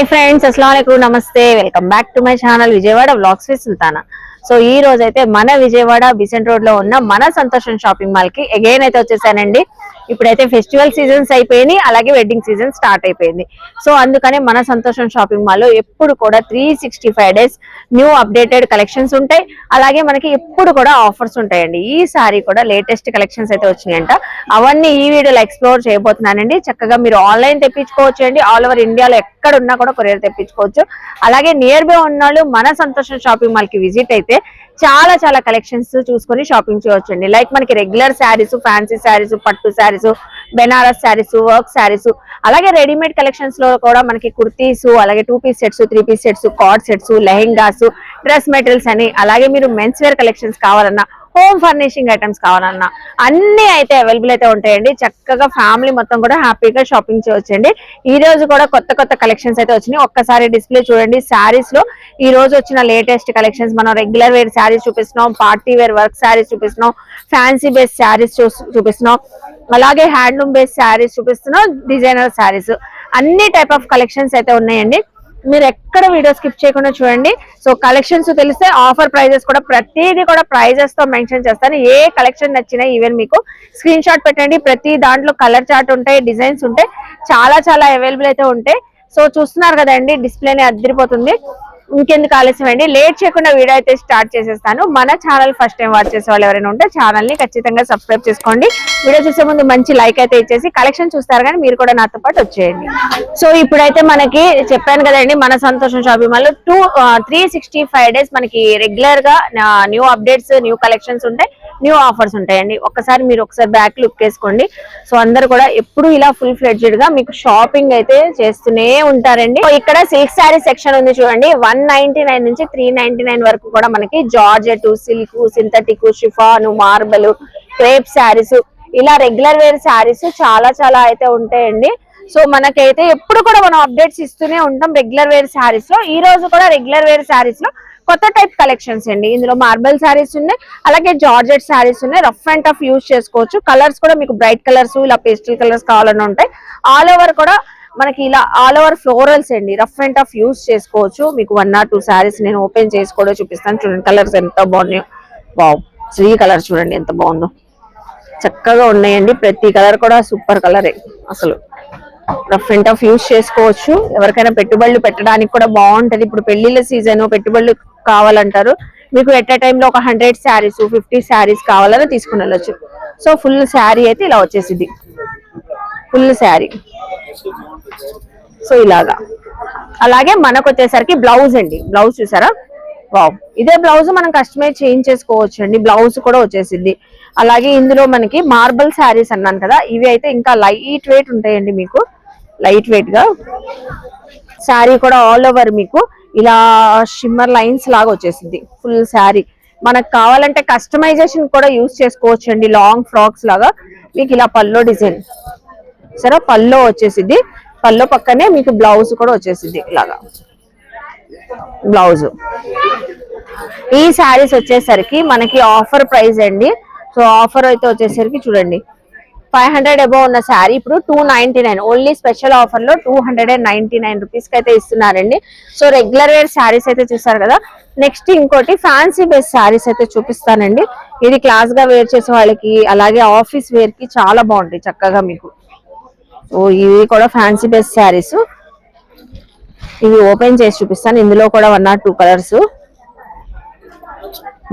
Hi friends अस्सलाम वालेकुम नमस्ते welcome back to my channel Vijayawada vlogs with Sultana. So ఈ రోజు అయితే మన విజయవాడ బిసెంట్ రోడ్ లో ఉన్న మన సంతోషం షాపింగ్ మాల్ కి అగైన్ అయితే వచ్చేసానండి। ఇప్పుడైతే ఫెస్టివల్ సీజన్స్ అయిపోయినాయి, అలాగే వెడ్డింగ్ సీజన్ స్టార్ట్ అయిపోయింది। సో అందుకనే మన సంతోషం షాపింగ్ మాల్ లో ఎప్పుడు కూడా 365 డేస్ న్యూ అప్డేటెడ్ కలెక్షన్స్ ఉంటాయి, అలాగే మనకి ఎప్పుడు కూడా ఆఫర్స్ ఉంటాయండి। ఈసారి కూడా లేటెస్ట్ కలెక్షన్స్ అయితే వచ్చినాయంట, అవన్నీ ఈ వీడియోలో ఎక్స్ప్లోర్ చేయబోతున్నానండి। చక్కగా మీరు ఆన్లైన్ తెప్పించుకోవచ్చు అండి, ఆల్ ఓవర్ ఇండియాలో ఎక్కడ ఉన్నా కూడా కొరియర్ తెప్పించుకోవచ్చు। అలాగే నియర్ బై ఉన్నాళ్ళు మన సంతోషం షాపింగ్ మాల్ కి విజిట్ అయితే చాలా చాలా కలెక్షన్స్ చూసుకొని షాపింగ్ చేయొచ్చండి। లైక్ మనకి రెగ్యులర్ శారీస్, ఫ్యాన్సీ శారీస్, పట్టు శారీస్, బెనారస్ శారీస్, వర్క్ శారీస్, అలాగే రెడీమేడ్ కలెక్షన్స్ లో కూడా మనకి కుర్తీస్, అలాగే 2 piece sets, 3 piece sets, coord sets, lehengas, dress materials అని, అలాగే మీరు మెన్స్ వేర్ కలెక్షన్స్ కావాలన్నా, హోమ్ ఫర్నిషింగ్ ఐటమ్స్ కావాలన్నా అన్ని అయితే అవైలబుల్ అయితే ఉంటాయండి। చక్కగా ఫ్యామిలీ మొత్తం కూడా హ్యాపీగా షాపింగ్ చేయొచ్చండి। ఈ రోజు కూడా కొత్త కొత్త కలెక్షన్స్ అయితే వచ్చినాయి, ఒక్కసారి డిస్ప్లే చూడండి। శారీస్ లో ఈ రోజు వచ్చిన లేటెస్ట్ కలెక్షన్స్, మనం రెగ్యులర్ వేర్ శారీస్ చూపిస్తున్నాం, పార్టీ వేర్ వర్క్ శారీస్ చూపిస్తున్నాం, ఫ్యాన్సీ బేస్ శారీస్ చూపిస్తున్నాం, అలాగే హ్యాండ్లూమ్ బేస్ శారీస్ చూపిస్తున్నాం, డిజైనర్ శారీస్, అన్ని టైప్ ఆఫ్ కలెక్షన్స్ అయితే ఉన్నాయండి। మీరు ఎక్కడ వీడియో స్కిప్ చేయకుండా చూడండి। సో కలెక్షన్స్ తెలిస్తే ఆఫర్ ప్రైజెస్ కూడా ప్రతిదీ కూడా ప్రైజెస్ తో మెన్షన్ చేస్తాను। ఏ కలెక్షన్ నచ్చినా ఈవెన్ మీకు స్క్రీన్ షాట్ పెట్టండి, ప్రతి దాంట్లో కలర్ చార్ట్ ఉంటాయి, డిజైన్స్ ఉంటాయి, చాలా చాలా అవైలబుల్ అయితే ఉంటాయి। సో చూస్తున్నారు కదండి, డిస్ప్లేనే అదిరిపోతుంది। ఇంకెందుకు ఆలస్యం అండి, లేట్ చేయకుండా వీడియో అయితే స్టార్ట్ చేసేస్తాను। మన ఛానల్ ఫస్ట్ టైం వాచ్ చేసే వాళ్ళు ఎవరైనా ఉంటే ఛానల్ ని ఖచ్చితంగా సబ్స్క్రైబ్ చేసుకోండి। వీడియో చూసే ముందు మంచి లైక్ అయితే ఇచ్చేసి కలెక్షన్ చూస్తారు కానీ మీరు కూడా నాతో పాటు వచ్చేయండి। సో ఇప్పుడైతే మనకి చెప్పాను కదండి, మన సంతోషం షాపింగ్ మాల్ 365 డేస్ మనకి రెగ్యులర్ గా న్యూ అప్డేట్స్, న్యూ కలెక్షన్స్ ఉంటాయి, న్యూ ఆఫర్స్ ఉంటాయండి। మీరు ఒకసారి బ్యాక్ లుక్ వేసుకోండి। సో అందరు కూడా ఎప్పుడు ఇలా ఫుల్ ఫ్లెడ్జెడ్ గా మీకు షాపింగ్ అయితే చేస్తూనే ఉంటారండి। ఇక్కడ సిల్క్ శారీ సెక్షన్ ఉంది చూడండి, 199 నుంచి 399 వరకు కూడా మనకి georgette, silk, synthetic, chiffon, marble, crepe saris, ఇలా రెగ్యులర్ వేర్ శారీస్ చాలా చాలా అయితే ఉంటాయండి। సో మనకైతే ఎప్పుడు కూడా మనం అప్డేట్స్ ఇస్తూనే ఉంటాం రెగ్యులర్ వేర్ శారీస్ లో। ఈ రోజు కూడా రెగ్యులర్ వేర్ శారీస్ లో కొత్త టైప్ కలెక్షన్స్ అండి। ఇందులో మార్బల్ శారీస్ ఉన్నాయి, అలాగే జార్జెట్ శారీస్ ఉన్నాయి, రఫ్ అండ్ టఫ్ యూజ్ చేసుకోవచ్చు। కలర్స్ కూడా మీకు బ్రైట్ కలర్స్, ఇలా పేస్టల్ కలర్స్ కావాలని ఉంటాయి। ఆల్ ఓవర్ కూడా మనకి ఇలా ఆల్ ఓవర్ ఫ్లోరల్స్ అండి, రఫ్ అండ్ టఫ్ యూజ్ చేసుకోవచ్చు। మీకు 1 or 2 శారీస్ నేను ఓపెన్ చేసి కూడా చూపిస్తాను చూడండి, కలర్స్ ఎంత బాగున్నాయో। వావ్, ఈ కలర్ చూడండి ఎంత బాగుందో, చక్కగా ఉన్నాయండి, ప్రతి కలర్ కూడా సూపర్ కలరే, అసలు రఫ్ అండ్ టఫ్ యూజ్ చేసుకోవచ్చు। ఎవరికైనా పెట్టుబడులు పెట్టడానికి కూడా బాగుంటది, ఇప్పుడు పెళ్లిళ్ళ సీజన్, పెట్టుబడులు కావాలంటారు, మీకు ఎట్ ఏ టైంలో ఒక 100 శారీస్, 50 శారీస్ కావాలని తీసుకుని వెళ్ళొచ్చు। సో ఫుల్ శారీ అయితే ఇలా వచ్చేసింది, ఫుల్ శారీ। సో ఇలాగా, అలాగే మనకు వచ్చేసరికి బ్లౌజ్ అండి, బ్లౌజ్ చూసారా, వావ్, ఇదే బ్లౌజ్ మనం కస్టమైజ్ చేయించేసుకోవచ్చు అండి, బ్లౌజ్ కూడా వచ్చేసింది। అలాగే ఇందులో మనకి మార్బల్ శారీస్ అన్నాను కదా, ఇవి అయితే ఇంకా లైట్ వెయిట్ ఉంటాయండి, మీకు లైట్ వెయిట్ గా శారీ కూడా ఆల్ ఓవర్ మీకు ఇలా షిమ్మర్ లైన్స్ లాగా వచ్చేసింది ఫుల్ శారీ। మనకు కావాలంటే కస్టమైజేషన్ కూడా యూజ్ చేసుకోవచ్చు అండి, లాంగ్ ఫ్రాక్స్ లాగా। మీకు ఇలా పల్లో డిజైన్ సరే, పల్లో వచ్చేసింది, పల్లో పక్కనే మీకు బ్లౌజ్ కూడా వచ్చేసింది ఇలాగా బ్లౌజ్। ఈ శారీస్ వచ్చేసరికి మనకి ఆఫర్ ప్రైస్ అండి। సో ఆఫర్ అయితే వచ్చేసరికి చూడండి, 500 అబౌవ్ ఉన్న శారీ ఇప్పుడు 299, ఓన్లీ స్పెషల్ ఆఫర్ లో 299 రూపీస్ కి అయితే ఇస్తున్నారండి। సో రెగ్యులర్ వేర్ శారీస్ అయితే చూసారు కదా, నెక్స్ట్ ఇంకోటి ఫ్యాన్సీ బేస్ శారీస్ అయితే చూపిస్తానండి। ఇది క్లాస్ గా వేర్ చేసే వాళ్ళకి, అలాగే ఆఫీస్ వేర్ కి చాలా బాగుంటాయి చక్కగా మీకు। ఓ ఇవి కూడా ఫ్యాన్సీ బేస్ శారీస్, ఇవి ఓపెన్ చేసి చూపిస్తాను। ఇందులో కూడా 1 or 2 కలర్స్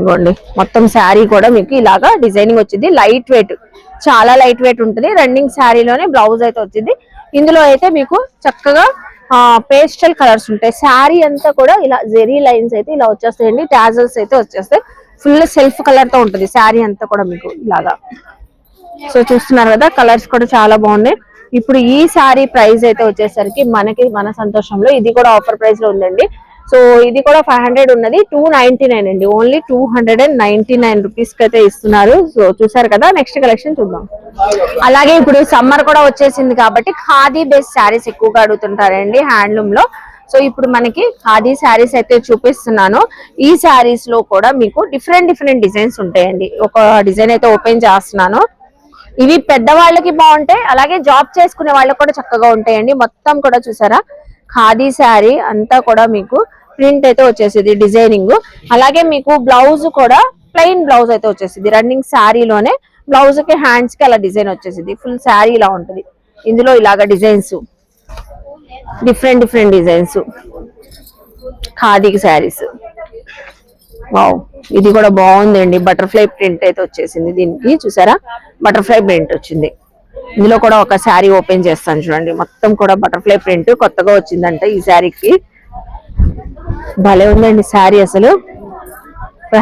ఇవ్వండి। మొత్తం శారీ కూడా మీకు ఇలాగా డిజైనింగ్ వచ్చింది, లైట్ వెయిట్, చాలా లైట్ వెయిట్ ఉంటుంది। రన్నింగ్ శారీలోనే బ్లౌజ్ అయితే వచ్చింది। ఇందులో అయితే మీకు చక్కగా పేస్టల్ కలర్స్ ఉంటాయి, శారీ అంతా కూడా ఇలా జెరీ లైన్స్ అయితే ఇలా వచ్చేస్తాయండి, టాజల్స్ అయితే వచ్చేస్తాయి, ఫుల్ సెల్ఫ్ కలర్ తో ఉంటుంది శారీ అంతా కూడా మీకు ఇలాగా। సో చూస్తున్నారు కదా, కలర్స్ కూడా చాలా బాగున్నాయి। ఇప్పుడు ఈ శారీ ప్రైస్ అయితే వచ్చేసరికి మనకి మన సంతోషంలో ఇది కూడా ఆఫర్ ప్రైస్ లో ఉందండి। సో ఇది కూడా 500 ఉన్నది 299 అండి, ఓన్లీ 299 రూపీస్ కి అయితే ఇస్తున్నారు। సో చూసారు కదా, నెక్స్ట్ కలెక్షన్ చూద్దాం। అలాగే ఇప్పుడు సమ్మర్ కూడా వచ్చేసింది కాబట్టి ఖాదీ బేస్ శారీస్ ఎక్కువగా అడుగుతుంటారండి హ్యాండ్లూమ్ లో। సో ఇప్పుడు మనకి ఖాదీ శారీస్ అయితే చూపిస్తున్నాను। ఈ శారీస్ లో కూడా మీకు డిఫరెంట్ డిజైన్స్ ఉంటాయండి। ఒక డిజైన్ అయితే ఓపెన్ చేస్తున్నాను, ఇవి పెద్దవాళ్ళకి బాగుంటాయి, అలాగే జాబ్ చేసుకునే వాళ్ళకి కూడా చక్కగా ఉంటాయండి। మొత్తం కూడా చూసారా, ఖాదీ శారీ అంతా కూడా మీకు ప్రింట్ అయితే వచ్చేసింది డిజైనింగ్. అలాగే మీకు బ్లౌజ్ కూడా ప్లెయిన్ బ్లౌజ్ అయితే వచ్చేసింది. రన్నింగ్ శారీలోనే బ్లౌజ్ కి హ్యాండ్స్ కి అలా డిజైన్ వచ్చేసింది. ఫుల్ శారీ ఇలా ఉంటుంది. ఇందులో ఇలాగా designs different different designs khadi saris. Wow, ఇది కూడా బాగుందండి. బటర్ఫ్లై ప్రింట్ అయితే వచ్చేసింది. దీనికి చూసారా బటర్ఫ్లై ప్రింట్ వచ్చింది. ఇందులో కూడా ఒక శారీ ఓపెన్ చేస్తాను చూడండి. మొత్తం కూడా బటర్ఫ్లై ప్రింట్ కొత్తగా వచ్చిందంట ఈ శారీకి. భలే ఉందండి శారీ అసలు.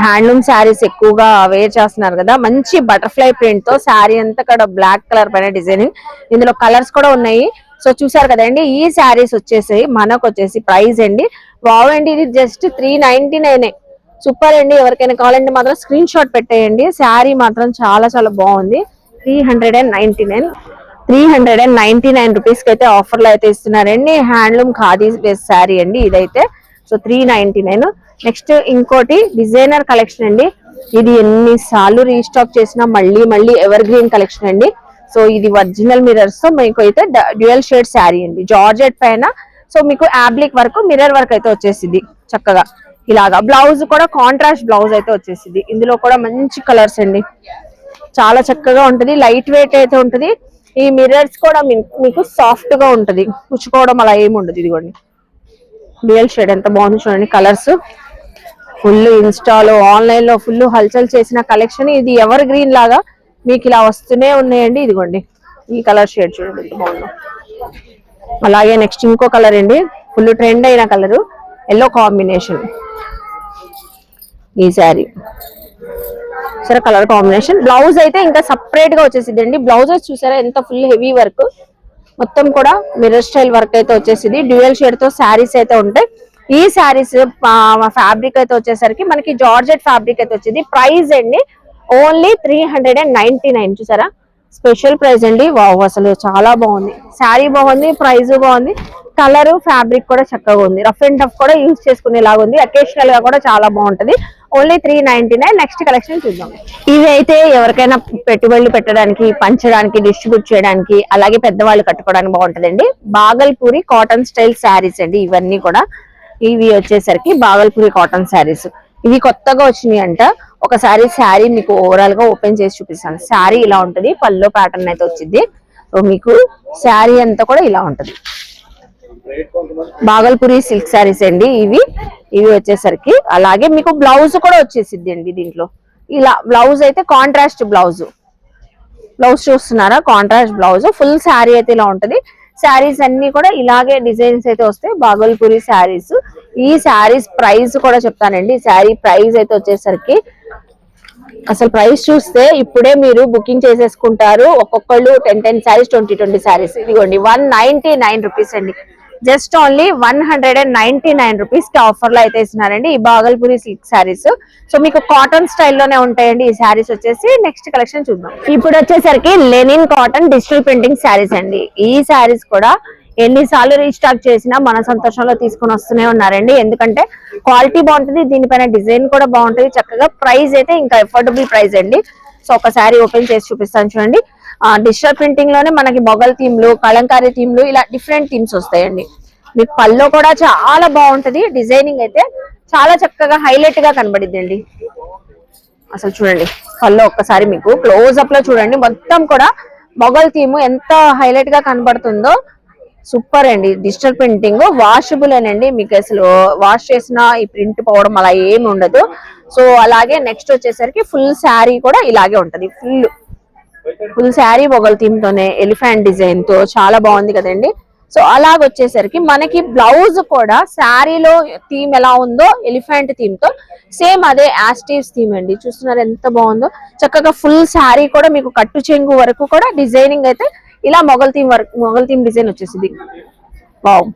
హ్యాండ్లూమ్ శారీస్ ఎక్కువగా వేర్ చేస్తున్నారు కదా. మంచి బటర్ఫ్లై ప్రింట్ తో శారీ అంతా కూడా బ్లాక్ కలర్ పైన డిజైనింగ్. ఇందులో కలర్స్ కూడా ఉన్నాయి. సో చూసారు కదండి. ఈ శారీస్ వచ్చేసి మనకు వచ్చేసి ప్రైస్ అండి. వావ్ అండి, ఇది జస్ట్ 399. సూపర్ అండి. ఎవరికైనా కావాలంటే మాత్రం స్క్రీన్ షాట్ పెట్టేయండి. శారీ మాత్రం చాలా చాలా బాగుంది. 399 రూపీస్ కి అయితే ఆఫర్ లో అయితే ఇస్తున్నారండి. హ్యాండ్లూమ్ ఖాదీ బేస్ శారీ అండి ఇదైతే. సో 399. నెక్స్ట్ ఇంకోటి డిజైనర్ కలెక్షన్ అండి. ఇది ఎన్నిసార్లు రీస్టాక్ చేసినా మళ్ళీ మళ్ళీ ఎవర్ గ్రీన్ కలెక్షన్ అండి. సో ఇది ఒరిజినల్ మిర్రర్స్ తో మీకు అయితే డ్యూయల్ షేడ్ శారీ అండి. జార్జెట్ పైన సో మీకు యాబ్లిక్ వర్క్ మిర్రర్ వర్క్ అయితే వచ్చేసింది చక్కగా ఇలాగా. బ్లౌజ్ కూడా కాంట్రాస్ట్ బ్లౌజ్ అయితే వచ్చేసింది. ఇందులో కూడా మంచి కలర్స్ అండి. చాలా చక్కగా ఉంటది. లైట్ వెయిట్ అయితే ఉంటది. ఈ మిర్రర్స్ కూడా మీకు సాఫ్ట్ గా ఉంటది. పుచ్చుకోవడం అలా ఏమి ఉండదు. ఇదిగోండి డ్యూయల్ షేడ్ ఎంత బాగుంది చూడండి. కలర్స్ ఫుల్ ఇన్స్టాలో ఆన్లైన్ లో ఫుల్ హల్చల్ చేసిన కలెక్షన్. ఇది ఎవర్ గ్రీన్ లాగా మీకు ఇలా వస్తూనే ఉన్నాయండి. ఇదిగోండి ఈ కలర్ షేడ్ చూడండి ఎంత బాగుందో. అలాగే నెక్స్ట్ ఇంకో కలర్ అండి. ఫుల్ ట్రెండ్ అయిన కలర్ ఎల్లో కాంబినేషన్. ఈ శారీ సరే కలర్ కాంబినేషన్. బ్లౌజ్ అయితే ఇంకా సపరేట్ గా వచ్చేసింది అండి. బ్లౌజెస్ చూసారా ఎంత ఫుల్ హెవీ వర్క్. మొత్తం కూడా మిర్రర్ స్టైల్ వర్క్ అయితే వచ్చేసింది. డ్యూయల్ షేడ్ తో శారీస్ అయితే ఉంటాయి. ఈ శారీస్ ఫ్యాబ్రిక్ అయితే వచ్చేసరికి మనకి జార్జెట్ ఫ్యాబ్రిక్ అయితే వచ్చింది. ప్రైస్ అండి ఓన్లీ 399. చూసారా స్పెషల్ ప్రైస్ అండి. వావ్, అసలు చాలా బాగుంది. శారీ బాగుంది, ప్రైస్ బాగుంది, కలర్ ఫ్యాబ్రిక్ కూడా చక్కగా ఉంది. రఫ్ అండ్ టఫ్ కూడా యూజ్ చేసుకునేలాగా ఉంది. అకేషనల్ గా కూడా చాలా బాగుంటది. ఓన్లీ 399. నెక్స్ట్ కలెక్షన్ చూద్దాం. ఇవి అయితే ఎవరికైనా పెట్టుబడులు పెట్టడానికి, పంచడానికి, డిస్ట్రిబ్యూట్ చేయడానికి, అలాగే పెద్దవాళ్ళు కట్టుకోవడానికి బాగుంటదండి. బాగల్పూరి కాటన్ స్టైల్ శారీస్ అండి ఇవన్నీ కూడా. ఇవి వచ్చేసరికి బాగల్పూరి కాటన్ శారీస్. ఇవి కొత్తగా వచ్చినాయి అంట. ఒకసారి శారీ మీకు ఓవరాల్ గా ఓపెన్ చేసి చూపిస్తాను. శారీ ఇలా ఉంటది. పల్లో ప్యాటర్న్ అయితే వచ్చింది. సో మీకు శారీ అంతా కూడా ఇలా ఉంటది. బాగల్పూరి సిల్క్ శారీస్ అండి ఇవి. ఇవి వచ్చేసరికి అలాగే మీకు బ్లౌజ్ కూడా వచ్చేసిద్ది అండి దీంట్లో. ఇలా బ్లౌజ్ అయితే కాంట్రాస్ట్ బ్లౌజ్ చూస్తున్నారా, కాంట్రాస్ట్ బ్లౌజ్. ఫుల్ శారీ అయితే ఇలా ఉంటది. శారీస్ అన్ని కూడా ఇలాగే డిజైన్స్ అయితే వస్తాయి. బాగల్పూరి శారీస్. ఈ శారీస్ ప్రైస్ కూడా చెప్తానండి. శారీ ప్రైస్ అయితే వచ్చేసరికి అసలు ప్రైస్ చూస్తే ఇప్పుడే మీరు బుకింగ్ చేసేసుకుంటారు. ఒక్కొక్కళ్ళు 10 శారీస్, 20 శారీస్. ఇదిగోండి 199 రూపీస్ అండి. జస్ట్ ఓన్లీ 199 రూపీస్ కి ఆఫర్ లో అయితే ఇస్తున్నారండి ఈ బాగల్పూరి సిల్క్ శారీస్. సో మీకు కాటన్ స్టైల్లోనే ఉంటాయండి ఈ శారీస్ వచ్చేసి. నెక్స్ట్ కలెక్షన్ చూద్దాం. ఇప్పుడు వచ్చేసరికి linen cotton digital printing saris అండి. ఈ శారీస్ కూడా ఎన్నిసార్లు రీస్టాక్ చేసినా మన సంతోషంలో తీసుకొని వస్తూనే ఉన్నారండి. ఎందుకంటే క్వాలిటీ బాగుంటుంది, దీనిపైన డిజైన్ కూడా బాగుంటుంది చక్కగా. ప్రైస్ అయితే ఇంకా అఫోర్డబుల్ ప్రైస్ అండి. సో ఒక శారీ ఓపెన్ చేసి చూపిస్తాను చూడండి. డిజిటల్ ప్రింటింగ్ లోనే మనకి మొగల్ థీమ్లు, కలంకారీ థీమ్లు, ఇలా డిఫరెంట్ థీమ్స్ వస్తాయండి. మీకు పల్లో కూడా చాలా బాగుంటది. డిజైనింగ్ అయితే చాలా చక్కగా హైలైట్ గా కనబడిద్ది అండి. అసలు చూడండి పల్లో ఒక్కసారి మీకు క్లోజ్ అప్ లో చూడండి. మొత్తం కూడా మొగల్ థీమ్ ఎంత హైలైట్ గా కనబడుతుందో. సూపర్ అండి. డిజిటల్ ప్రింటింగ్ వాషబుల్ అనండి. మీకు అసలు వాష్ చేసిన ఈ ప్రింట్ పోవడం అలా ఏమి ఉండదు. సో అలాగే నెక్స్ట్ వచ్చేసరికి ఫుల్ శారీ కూడా ఇలాగే ఉంటది. ఫుల్ శారీ మొగల్ థీమ్ తోనే ఎలిఫెంట్ డిజైన్ తో చాలా బాగుంది కదండి. సో అలాగొచ్చేసరికి మనకి బ్లౌజ్ కూడా శారీలో థీమ్ ఎలా ఉందో ఎలిఫెంట్ థీమ్ తో సేమ్ అదే యాస్టీవ్స్ థీమ్ అండి. చూస్తున్నారు ఎంత బాగుందో. చక్కగా ఫుల్ శారీ కూడా మీకు కట్టు చెంగు వరకు కూడా డిజైనింగ్ అయితే ఇలా మొగల్ థీమ్ డిజైన్ వచ్చేసింది. వావ్,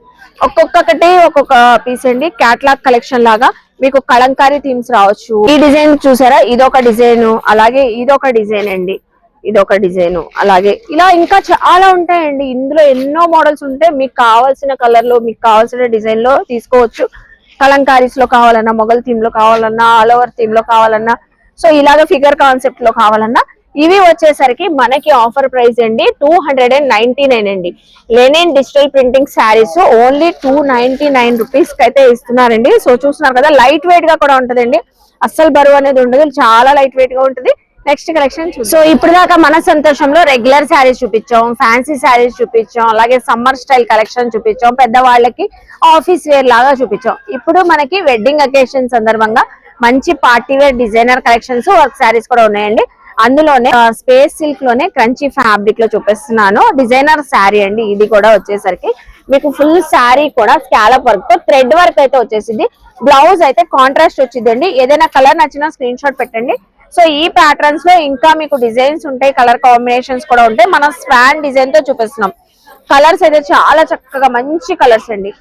ఒక్కొక్కటి ఒక్కొక్క పీస్ అండి. క్యాట్లాగ్ కలెక్షన్ లాగా మీకు కలంకారీ థీమ్స్ రావచ్చు. ఈ డిజైన్ చూసారా, ఇదొక డిజైన్, అలాగే ఇదొక డిజైన్ అండి, ఇదొక డిజైన్, అలాగే ఇలా ఇంకా చాలా ఉంటాయండి. ఇందులో ఎన్నో మోడల్స్ ఉంటాయి. మీకు కావాల్సిన కలర్ లో, మీకు కావాల్సిన డిజైన్ లో తీసుకోవచ్చు. కలంకారీస్ లో కావాలన్నా, మొగల్ థీమ్ లో కావాలన్నా, ఆల్ ఓవర్ థీమ్ లో కావాలన్నా, సో ఇలాగ ఫిగర్ కాన్సెప్ట్ లో కావాలన్నా ఇవి వచ్చేసరికి మనకి ఆఫర్ ప్రైస్ అండి 299 అండి. Lenin digital printing saris only 299 rupees కి అయితే ఇస్తున్నారండి. సో చూస్తున్నారు కదా, లైట్ వెయిట్ గా కూడా ఉంటదండి, అస్సలు బరువు అనేది ఉండదు, చాలా లైట్ వెయిట్ గా ఉంటుంది. Next collection. సో ఇప్పుడు దాకా మన సంతోషంలో రెగ్యులర్ శారీస్ చూపించాం, ఫ్యాన్సీ శారీస్ చూపించాం, అలాగే సమ్మర్ స్టైల్ కలెక్షన్ చూపించాం, పెద్దవాళ్ళకి ఆఫీస్ వేర్ లాగా చూపించాం. ఇప్పుడు మనకి వెడ్డింగ్ అకేషన్ సందర్భంగా మంచి party wear designer collections, work saris కూడా ఉన్నాయండి. అందులోనే స్పేస్ సిల్క్ లోనే క్రంచీ ఫ్యాబ్రిక్ లో చూపిస్తున్నాను. డిజైనర్ శారీ అండి ఇది కూడా. వచ్చేసరికి మీకు ఫుల్ శారీ కూడా స్కాలప్ వర్క్ తో థ్రెడ్ వర్క్ అయితే వచ్చేసింది. బ్లౌజ్ అయితే కాంట్రాస్ట్ వచ్చిందండి. ఏదైనా కలర్ నచ్చినా స్క్రీన్ షాట్ పెట్టండి. సో ఈ ప్యాటర్న్స్ లో ఇంకా మీకు డిజైన్స్ ఉంటాయి, కలర్ కాంబినేషన్స్ కూడా ఉంటాయి. మనం స్వాన్ డిజైన్ తో చూపిస్తున్నాం. కలర్స్ అయితే చాలా చక్కగా మంచి కలర్స్ అండి.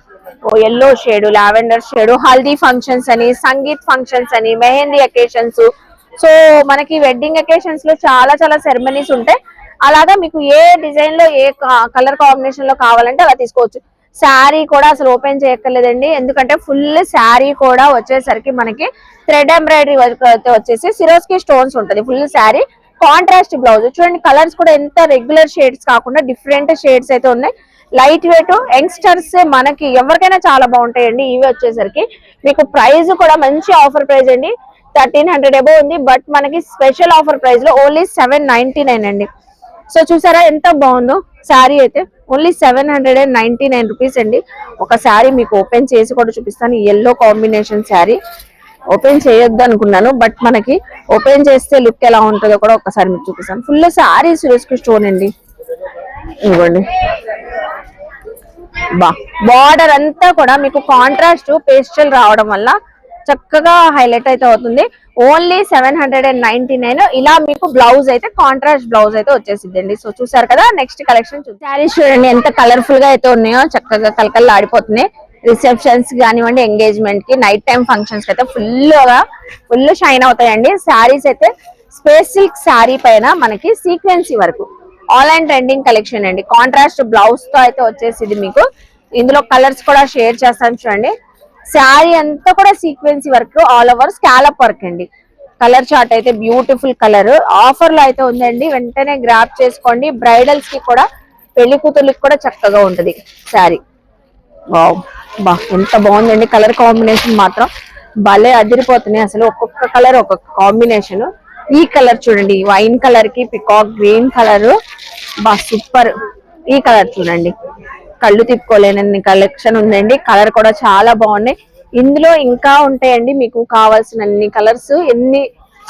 Yellow shade, lavender shade, haldi functions అని, సంగీత్ ఫంక్షన్స్ అని, మెహందీ అకేషన్స్. సో మనకి వెడ్డింగ్ అకేషన్స్ లో చాలా చాలా సెరమనీస్ ఉంటాయి. అలాగా మీకు ఏ డిజైన్ లో ఏ కలర్ కాంబినేషన్ లో కావాలంటే అలా తీసుకోవచ్చు. శారీ కూడా అసలు ఓపెన్ చేయక్కర్లేదండి, ఎందుకంటే ఫుల్ శారీ కూడా వచ్చేసరికి మనకి థ్రెడ్ ఎంబ్రాయిడరీ వర్క్ అయితే వచ్చేసి సిరోస్కి స్టోన్స్ ఉంటుంది. ఫుల్ శారీ కాంట్రాస్ట్ బ్లౌజ్ చూడండి. కలర్స్ కూడా ఎంత రెగ్యులర్ షేడ్స్ కాకుండా డిఫరెంట్ షేడ్స్ అయితే ఉన్నాయి. లైట్ వెయిట్, యంగ్స్టర్స్ మనకి ఎవరికైనా చాలా బాగుంటాయండి. ఇవి వచ్చేసరికి మీకు ప్రైస్ కూడా మంచి ఆఫర్ ప్రైస్ అండి. 1300 అబౌ ఉంది, బట్ మనకి స్పెషల్ ఆఫర్ ప్రైస్ లో ఓన్లీ 799 అండి. సో చూసారా ఎంత బాగుందో శారీ అయితే. ఓన్లీ 799 రూపీస్ అండి. ఒక శారీ మీకు ఓపెన్ చేసి కూడా చూపిస్తాను. ఎల్లో కాంబినేషన్ శారీ ఓపెన్ చేయొద్దు అనుకున్నాను, బట్ మనకి ఓపెన్ చేస్తే లుక్ ఎలా ఉంటుందో కూడా ఒకసారి మీకు చూపిస్తాను. ఫుల్ శారీ సిరోస్కి స్టోన్ అండి. ఇవ్వండి, బార్డర్ అంతా కూడా మీకు కాంట్రాస్ట్ పేస్టల్ రావడం వల్ల చక్కగా హైలైట్ అయితే అవుతుంది. ఓన్లీ 799. ఇలా మీకు బ్లౌజ్ అయితే కాంట్రాస్ట్ బ్లౌజ్ అయితే వచ్చేసిందండి. సో చూసారు కదా, నెక్స్ట్ కలెక్షన్ శారీస్ చూడండి ఎంత కలర్ఫుల్ గా అయితే ఉన్నాయో, చక్కగా కలకల్లా ఆడిపోతున్నాయి. రిసెప్షన్స్ కానివ్వండి, ఎంగేజ్మెంట్ కి, నైట్ టైం ఫంక్షన్స్ కి అయితే ఫుల్ షైన్ అవుతాయండి. శారీస్ అయితే స్పేస్ సిల్క్ శారీ పైన మనకి సీక్వెన్సీ వరకు ఆన్లైన్ ట్రెండింగ్ కలెక్షన్ అండి. కాంట్రాస్ట్ బ్లౌజ్ తో అయితే వచ్చేసింది మీకు. ఇందులో కలర్స్ కూడా షేర్ చేస్తాను చూడండి. శారీ అంతా కూడా sequence work, all over scallop work అండి. కలర్ చార్ట్ అయితే బ్యూటిఫుల్ కలర్ ఆఫర్ లో అయితే ఉందండి, వెంటనే గ్రాప్ చేసుకోండి. బ్రైడల్స్ కి కూడా, పెళ్లి కూతుర్లకి కూడా చక్కగా ఉంటది శారీ. ఎంత బాగుందండి. కలర్ కాంబినేషన్ మాత్రం భలే అదిరిపోతున్నాయి అసలు. ఒక్కొక్క కలర్ ఒక్కొక్క కాంబినేషన్. ఈ కలర్ చూడండి, వైన్ కలర్ కి పికాక్ గ్రీన్ కలర్ సూపర్. ఈ కలర్ చూడండి, కళ్ళు తిప్పుకోలేనన్ని కలెక్షన్ ఉందండి. కలర్ కూడా చాలా బాగున్నాయి. ఇందులో ఇంకా ఉంటాయండి మీకు కావాల్సిన అన్ని కలర్స్. ఎన్ని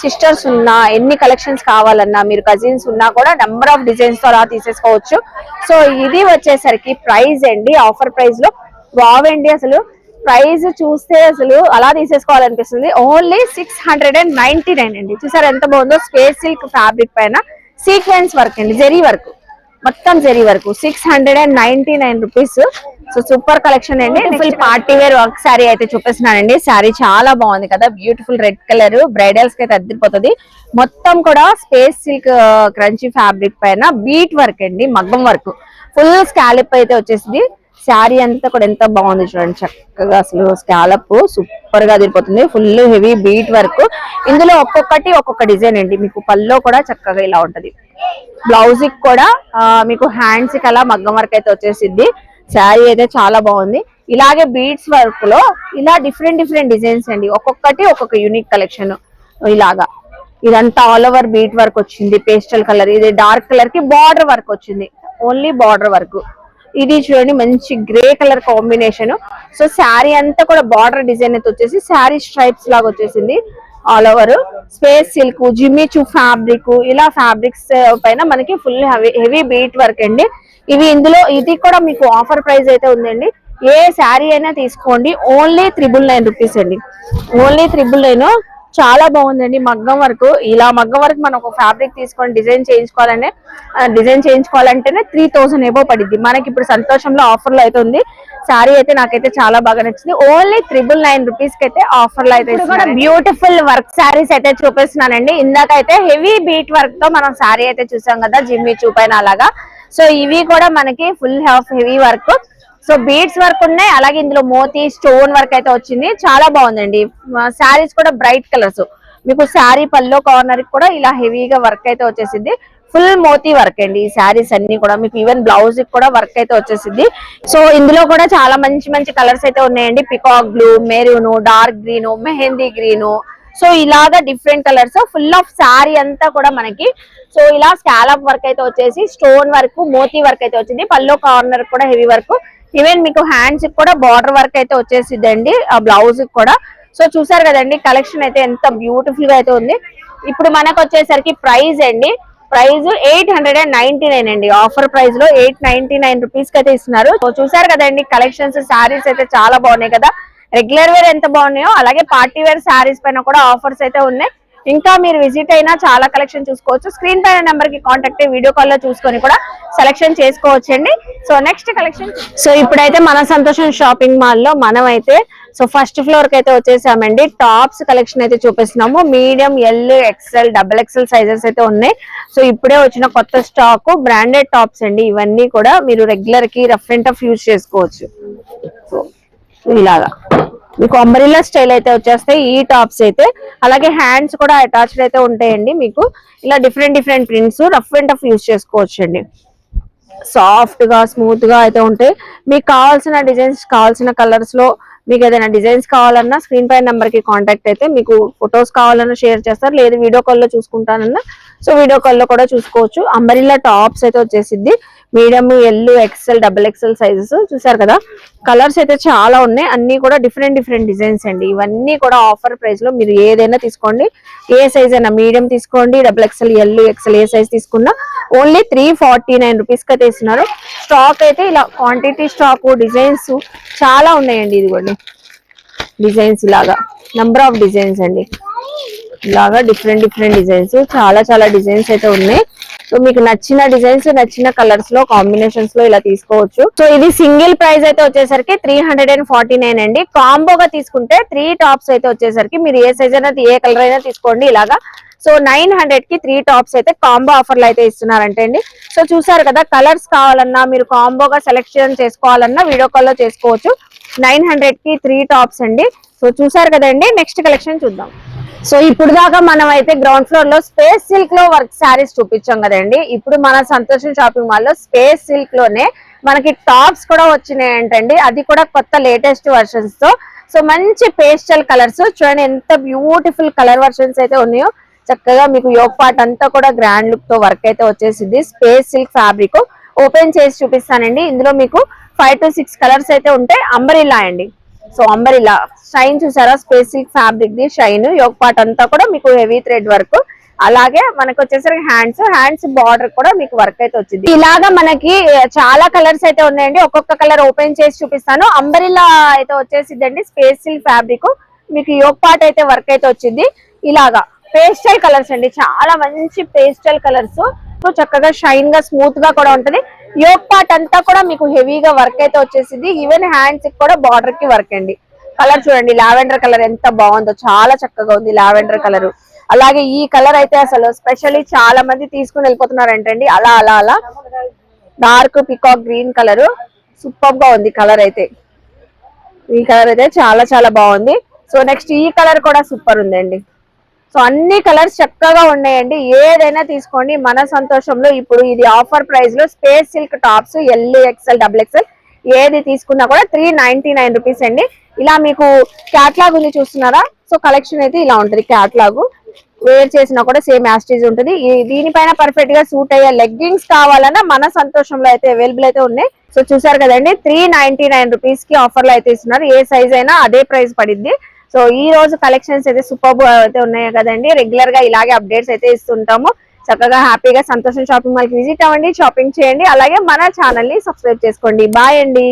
సిస్టర్స్ ఉన్నా, ఎన్ని కలెక్షన్స్ కావాలన్నా, మీరు కజిన్స్ ఉన్నా కూడా నెంబర్ ఆఫ్ డిజైన్స్ తో అలా తీసేసుకోవచ్చు. సో ఇది వచ్చేసరికి ప్రైస్ అండి, ఆఫర్ ప్రైస్ లో బాగుండి. అసలు ప్రైస్ చూస్తే అసలు అలా తీసేసుకోవాలనిపిస్తుంది. ఓన్లీ 699 అండి. చూసారు ఎంత బాగుందో. స్పేస్ సిల్క్ ఫ్యాబ్రిక్ పైన సీక్వెన్స్ వర్క్ అండి, జెరీ వర్క్, మొత్తం జెరీ వరకు 699 రూపీస్. సో సూపర్ కలెక్షన్ అండి. Full party wear work sari అయితే చూపిస్తున్నానండి. శారీ చాలా బాగుంది కదా, బ్యూటిఫుల్ రెడ్ కలర్, బ్రైడల్స్ కి అయితే అద్దరిపోతుంది. మొత్తం కూడా స్పేస్ సిల్క్ క్రంచీ ఫ్యాబ్రిక్ పైన బీట్ వర్క్ అండి, మగ్గం వర్క్, ఫుల్ స్కాలప్ అయితే వచ్చేసింది. శారీ అంతా కూడా ఎంత బాగుంది చూడండి, చక్కగా అసలు స్కాలప్ సూపర్ గా అదిరిపోతుంది. Full heavy bead work. ఇందులో ఒక్కొక్కటి ఒక్కొక్క డిజైన్ అండి. మీకు పల్లో కూడా చక్కగా ఇలా ఉంటది. బ్లౌజ్ కి కూడా మీకు హ్యాండ్స్ కి అలా మగ్గం వర్క్ అయితే వచ్చేసిద్ది. శారీ అయితే చాలా బాగుంది. ఇలాగే బీడ్స్ వర్క్ లో ఇలా డిఫరెంట్ డిజైన్స్ అండి. ఒక్కొక్కటి ఒక్కొక్క యూనిక్ కలెక్షన్. ఇలాగా ఇదంతా ఆల్ ఓవర్ బీట్ వర్క్ వచ్చింది. పేస్టల్ కలర్, ఇది డార్క్ కలర్ కి బార్డర్ వర్క్ వచ్చింది, ఓన్లీ బార్డర్ వర్క్. ఇది చూడండి మంచి grey colour combination. So sari అంతా కూడా బార్డర్ డిజైన్ అయితే వచ్చేసి శారీ స్ట్రైప్స్ లాగా వచ్చేసింది. All over space silk, Jimmy Choo fabric, ఇలా ఫ్యాబ్రిక్స్ పైన మనకి ఫుల్ హెవీ బీట్ వర్క్ అండి. ఇందులో ఇది కూడా మీకు ఆఫర్ ప్రైస్ అయితే ఉందండి. ఏ శారీ అయినా తీసుకోండి, ఓన్లీ 999 రూపీస్ అండి. ఓన్లీ 999. చాలా బాగుందండి. మగ్గం వర్క్, ఇలా మగ్గం వర్క్ మనం ఒక ఫ్యాబ్రిక్ తీసుకొని డిజైన్ చేయించుకోవాలంటేనే 3000 ఎబో పడింది. మనకి ఇప్పుడు సంతోషంలో ఆఫర్ లో అయితే ఉంది. శారీ అయితే నాకైతే చాలా బాగా నచ్చింది. ఓన్లీ 999 రూపీస్ కి అయితే ఆఫర్ లో అయితే బ్యూటిఫుల్ వర్క్ శారీస్ అయితే చూపిస్తున్నానండి. ఇందాకైతే హెవీ బీట్ వర్క్ తో మనం శారీ అయితే చూసాం కదా, జిమ్మి చూపైన అలాగా. సో ఇవి కూడా మనకి full heavy work. So beads work ఉన్నాయి, అలాగే ఇందులో మోతీ స్టోన్ వర్క్ అయితే వచ్చింది. చాలా బాగుందండి. శారీస్ కూడా బ్రైట్ కలర్స్, మీకు శారీ పల్లో కార్నర్ కూడా ఇలా హెవీగా వర్క్ అయితే వచ్చేసింది. ఫుల్ మోతీ వర్క్ అండి ఈ శారీస్ అన్ని కూడా. మీకు ఈవెన్ బ్లౌజ్ కూడా వర్క్ అయితే వచ్చేసింది. సో ఇందులో కూడా చాలా మంచి మంచి కలర్స్ అయితే ఉన్నాయండి. Peacock blue, maroon, dark green, mehndi green, so ఇలాగా different colours full of sari అంతా కూడా మనకి సో ఇలా స్కాలప్ వర్క్ అయితే వచ్చేసి స్టోన్ వర్క్, మోతీ వర్క్ అయితే వచ్చింది. పల్లో కార్నర్ కూడా హెవీ వర్క్, ఈవెన్ మీకు హ్యాండ్స్ కూడా బార్డర్ వర్క్ అయితే వచ్చేసిందండి ఆ బ్లౌజ్ కూడా. సో చూసారు కదండి కలెక్షన్ అయితే ఎంత బ్యూటిఫుల్ గా అయితే ఉంది. ఇప్పుడు మనకు వచ్చేసరికి ప్రైస్ అండి, ప్రైస్ 899 అండి. ఆఫర్ ప్రైస్ లో 899 రూపీస్ కి అయితే ఇస్తున్నారు. సో చూసారు కదండి కలెక్షన్స్, శారీస్ అయితే చాలా బాగున్నాయి కదా. రెగ్యులర్ వేర్ ఎంత బాగున్నాయో అలాగే పార్టీ వేర్ శారీస్ పైన కూడా ఆఫర్స్ అయితే ఉన్నాయి. ఇంకా మీరు విజిట్ అయినా చాలా కలెక్షన్ చూసుకోవచ్చు. స్క్రీన్ పైన నెంబర్ కి కాంటాక్ట్ అయ్యి వీడియో కాల్ లో చూసుకొని కూడా సెలెక్షన్ చేసుకోవచ్చు అండి. సో నెక్స్ట్ కలెక్షన్, సో ఇప్పుడైతే మన సంతోషం షాపింగ్ మాల్ లో మనం అయితే సో ఫస్ట్ ఫ్లోర్ కి అయితే వచ్చేసామండి. టాప్స్ కలెక్షన్ అయితే చూపిస్తున్నాము. Medium, L, XL, double XL sizes అయితే ఉన్నాయి. సో ఇప్పుడే వచ్చిన కొత్త స్టాక్ బ్రాండెడ్ టాప్స్ అండి. ఇవన్నీ కూడా మీరు రెగ్యులర్ కి రఫ్ అండ్ టఫ్ యూజ్ చేసుకోవచ్చు. సో ఇలాగా మీకు అంబ్రెల్లా స్టైల్ అయితే వచ్చేస్తాయి ఈ టాప్స్ అయితే. అలాగే హ్యాండ్స్ కూడా అటాచ్డ్ అయితే ఉంటాయండి. మీకు ఇలా different prints rough and tough use చేసుకోవచ్చు అండి. సాఫ్ట్ గా స్మూత్ గా అయితే ఉంటాయి. మీకు కావాల్సిన డిజైన్స్, కావాల్సిన కలర్స్ లో మీకు ఏదైనా డిజైన్స్ కావాలన్నా స్క్రీన్ పై నెంబర్ కి కాంటాక్ట్ అయితే మీకు ఫొటోస్ కావాలన్నా షేర్ చేస్తారు, లేదు వీడియో కాల్ లో చూసుకుంటానన్నా సో వీడియో కాల్ లో కూడా చూసుకోవచ్చు. అంబ్రెల్లా టాప్స్ అయితే వచ్చేసిద్ది. Medium, L, XL, double XL sizes చూసారు కదా. కలర్స్ అయితే చాలా ఉన్నాయి, అన్ని కూడా డిఫరెంట్ డిజైన్స్ అండి. ఇవన్నీ కూడా ఆఫర్ ప్రైస్ లో మీరు ఏదైనా తీసుకోండి. ఏ సైజ్ అయినా మీడియం తీసుకోండి, డబుల్ ఎక్స్ఎల్, ఎల్, ఎక్స్ఎల్ ఏ సైజ్ తీసుకున్నా ఓన్లీ 349 రూపీస్ కి అయితే ఇస్తున్నారు. స్టాక్ అయితే ఇలా క్వాంటిటీ స్టాక్, డిజైన్స్ చాలా ఉన్నాయండి. ఇదిగోండి డిజైన్స్ ఇలాగా నంబర్ ఆఫ్ డిజైన్స్ అండి. ఇలాగా డిఫరెంట్ డిజైన్స్, చాలా డిజైన్స్ అయితే ఉన్నాయి. సో మీకు నచ్చిన డిజైన్స్, నచ్చిన కలర్స్ లో, కాంబినేషన్స్ లో ఇలా తీసుకోవచ్చు. సో ఇది సింగిల్ ప్రైస్ అయితే వచ్చేసరికి 349 అండి. కాంబోగా తీసుకుంటే 3 టాప్స్ అయితే వచ్చేసరికి మీరు ఏ సైజ్ అయినా ఏ కలర్ అయినా తీసుకోండి ఇలాగా. సో 900 కి 3 టాప్స్ అయితే కాంబో ఆఫర్లు అయితే ఇస్తున్నారంటే అండి. సో చూసారు కదా, కలర్స్ కావాలన్నా మీరు కాంబోగా సెలెక్షన్ చేసుకోవాలన్నా వీడియో కాల్ లో చేసుకోవచ్చు. 900 కి 3 టాప్స్ అండి. సో చూసారు కదండి, నెక్స్ట్ కలెక్షన్ చూద్దాం. సో ఇప్పుడు దాకా మనం అయితే గ్రౌండ్ ఫ్లోర్ లో స్పేస్ సిల్క్ లో వర్క్ శారీస్ చూపించాం కదండి. ఇప్పుడు మన సంతోషం షాపింగ్ మాల్ లో స్పేస్ సిల్క్ లోనే మనకి టాప్స్ కూడా వచ్చినాయి ఏంటండి. అది కూడా కొత్త లేటెస్ట్ వర్షన్స్ తో. సో మంచి పేస్టల్ కలర్స్ చూడండి, ఎంత బ్యూటిఫుల్ కలర్ వర్షన్స్ అయితే ఉన్నాయో. చక్కగా మీకు యోగ్ పార్ట్ అంతా కూడా గ్రాండ్ లుక్ తో వర్క్ అయితే వచ్చేసింది. స్పేస్ సిల్క్ ఫ్యాబ్రిక్ ఓపెన్ చేసి చూపిస్తానండి. ఇందులో మీకు 5 to 6 కలర్స్ అయితే ఉంటాయి. అంబ్రెల్లా అండి. సో అంబ్రెల్లా షైన్ చూసారా, space silk fabric the shine. Yoke part అంతా కూడా మీకు హెవీ థ్రెడ్ వర్క్. అలాగే మనకు వచ్చేసరికి హ్యాండ్స్ బార్డర్ కూడా మీకు వర్క్ అయితే వచ్చింది. ఇలాగా మనకి చాలా కలర్స్ అయితే ఉన్నాయండి. ఒక్కొక్క కలర్ ఓపెన్ చేసి చూపిస్తాను. అంబ్రెల్లా అయితే వచ్చేసిద్దండి స్పేస్ సిల్క్ ఫ్యాబ్రిక్. మీకు యోగ్ పార్ట్ అయితే వర్క్ అయితే వచ్చింది. ఇలాగా పేస్టల్ కలర్స్ అండి, చాలా మంచి పేస్టల్ కలర్స్. సో చక్కగా షైన్ గా స్మూత్ గా కూడా ఉంటది. యోగ్ పార్ట్ అంతా కూడా మీకు హెవీగా వర్క్ అయితే వచ్చేసింది. ఈవెన్ హ్యాండ్స్ కూడా బార్డర్ కి వర్క్ అండి. కలర్ చూడండి, లావెండర్ కలర్ ఎంత బాగుందో, చాలా చక్కగా ఉంది లావెండర్ కలర్. అలాగే ఈ కలర్ అయితే అసలు స్పెషల్లీ చాలా మంది తీసుకుని వెళ్ళిపోతున్నారంటండి. అలా dark peacock green colour super గా ఉంది. కలర్ అయితే ఈ కలర్ అయితే చాలా బాగుంది. సో నెక్స్ట్ ఈ కలర్ కూడా సూపర్ ఉందండి. సో అన్ని కలర్స్ చక్కగా ఉన్నాయండి. ఏదైనా తీసుకోండి మన సంతోషంలో. ఇప్పుడు ఇది ఆఫర్ ప్రైస్ లో space silk tops L, XL, double XL ఏది తీసుకున్నా కూడా 399 రూపీస్ అండి. ఇలా మీకు క్యాట్లాగ్ ఉంది చూస్తున్నారా. సో కలెక్షన్ అయితే ఇలా ఉంటది. క్యాట్లాగ్ వేర్ చేసినా కూడా సేమ్ యాస్టీజ్ ఉంటుంది. దీనిపైన పర్ఫెక్ట్ గా సూట్ అయ్యే లెగ్గింగ్స్ కావాలన్నా మన సంతోషంలో అయితే అవైలబుల్ అయితే ఉన్నాయి. సో చూసారు కదండి, 399 రూపీస్ కి ఆఫర్ లో అయితే ఇస్తున్నారు. ఏ సైజ్ అయినా అదే ప్రైస్ పడిద్ది. సో ఈ రోజు కలెక్షన్స్ అయితే సూపర్ అయితే ఉన్నాయి కదండి. రెగ్యులర్ గా ఇలాగే అప్డేట్స్ అయితే ఇస్తుంటాము. చక్కగా హ్యాపీగా సంతోషం షాపింగ్ మాల్ కి విజిట్ అవ్వండి, షాపింగ్ చేయండి. అలాగే మన ఛానల్ ని సబ్స్క్రైబ్ చేసుకోండి. బాయ్ అండి.